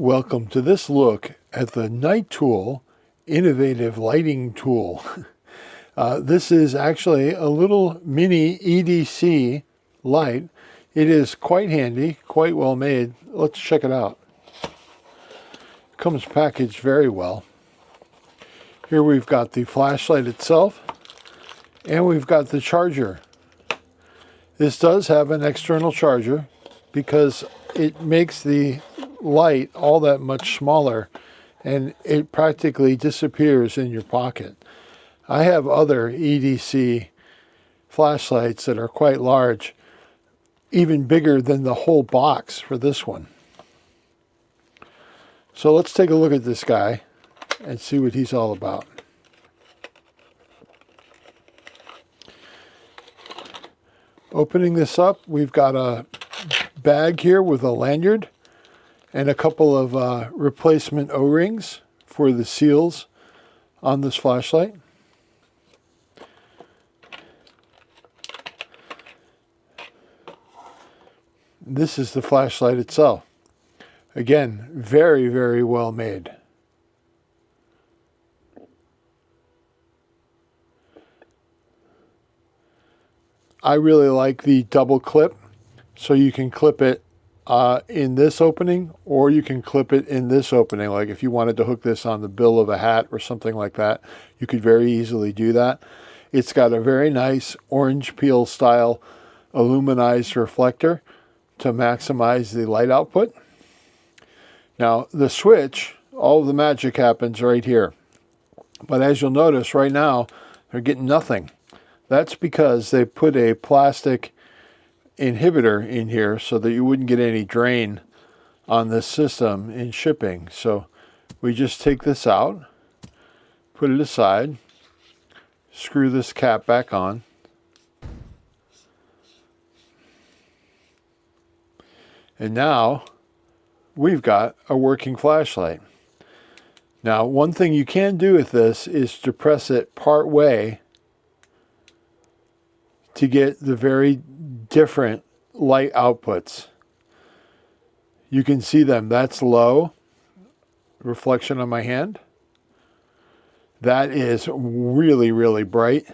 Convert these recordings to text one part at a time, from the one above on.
Welcome to this look at the Night Tool Innovative Lighting Tool. This is actually a little mini EDC light. It is quite handy, quite well made. Let's check it out. Comes packaged very well. Here we've got the flashlight itself, and we've got the charger. This does have an external charger because it makes the light all that much smaller and it practically disappears in your pocket. I have other EDC flashlights that are quite large, even bigger than the whole box for this one. So let's take a look at this guy and see what he's all about. Opening this up, we've got a bag here with a lanyard and a couple of replacement O-rings for the seals on this flashlight. This is the flashlight itself. Again, very, very well made. I really like the double clip, so you can clip it in this opening, or you can clip it in this opening. Like if you wanted to hook this on the bill of a hat or something like that, you could very easily do that. It's got a very nice orange peel style aluminized reflector to maximize the light output. Now the switch, all of the magic happens right here. But as you'll notice right now, they're getting nothing. That's because they put a plastic inhibitor in here so that you wouldn't get any drain on this system in shipping. So we just take this out, put it aside, screw this cap back on, and now we've got a working flashlight. Now, one thing you can do with this is to press it part way to get the very different light outputs. You can see them. That's low, reflection on my hand. That is really, really bright.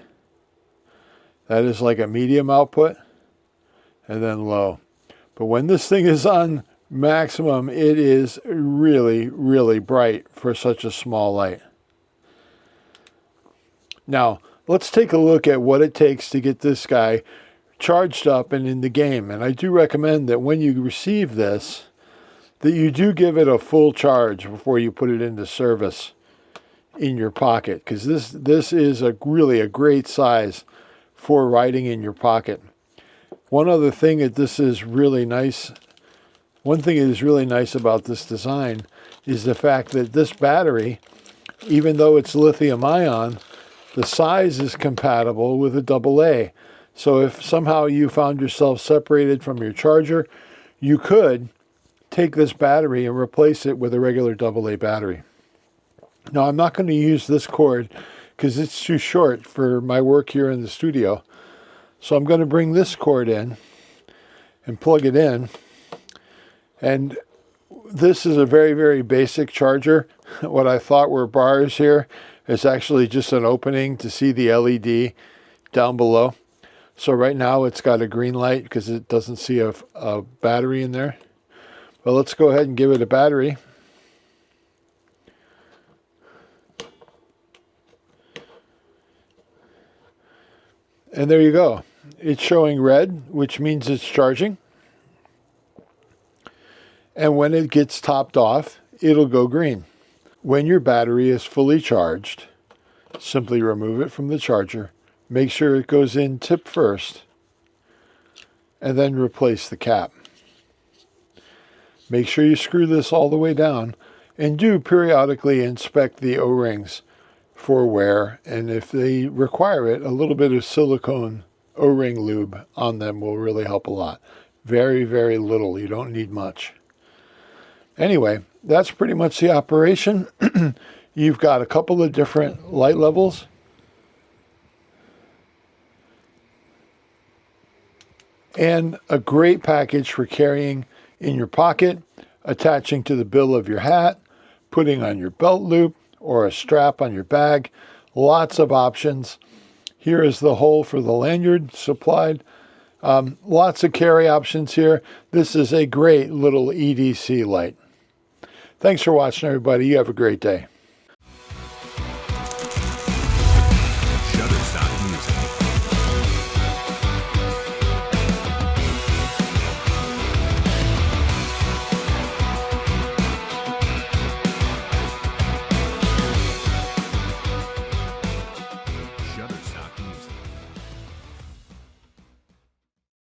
That is like a medium output, and then low. But when this thing is on maximum, it is really, really bright for such a small light. Now, let's take a look at what it takes to get this guy charged up and in the game. And I do recommend that when you receive this, that you do give it a full charge before you put it into service in your pocket, because this is really a great size for riding in your pocket. One other thing that this is really nice, one thing that is really nice about this design is the fact that this battery, even though it's lithium ion, the size is compatible with a AA. So if somehow you found yourself separated from your charger, you could take this battery and replace it with a regular AA battery. Now, I'm not going to use this cord because it's too short for my work here in the studio. So I'm going to bring this cord in and plug it in. And this is a very, very basic charger. What I thought were bars here is actually just an opening to see the LED down below. So right now it's got a green light because it doesn't see a battery in there. But let's go ahead and give it a battery. And there you go. It's showing red, which means it's charging. And when it gets topped off, it'll go green. When your battery is fully charged, simply remove it from the charger. Make sure it goes in tip first, and then replace the cap. Make sure you screw this all the way down, and do periodically inspect the O-rings for wear, and if they require it, a little bit of silicone O-ring lube on them will really help a lot. Very, very little. You don't need much. Anyway, that's pretty much the operation. You've got a couple of different light levels. And a great package for carrying in your pocket. attaching to the bill of your hat, putting on your belt loop, or a strap on your bag. Lots of options. Here is the hole for the lanyard supplied. Lots of carry options here. This is a great little EDC light. Thanks for watching, everybody. You have a great day.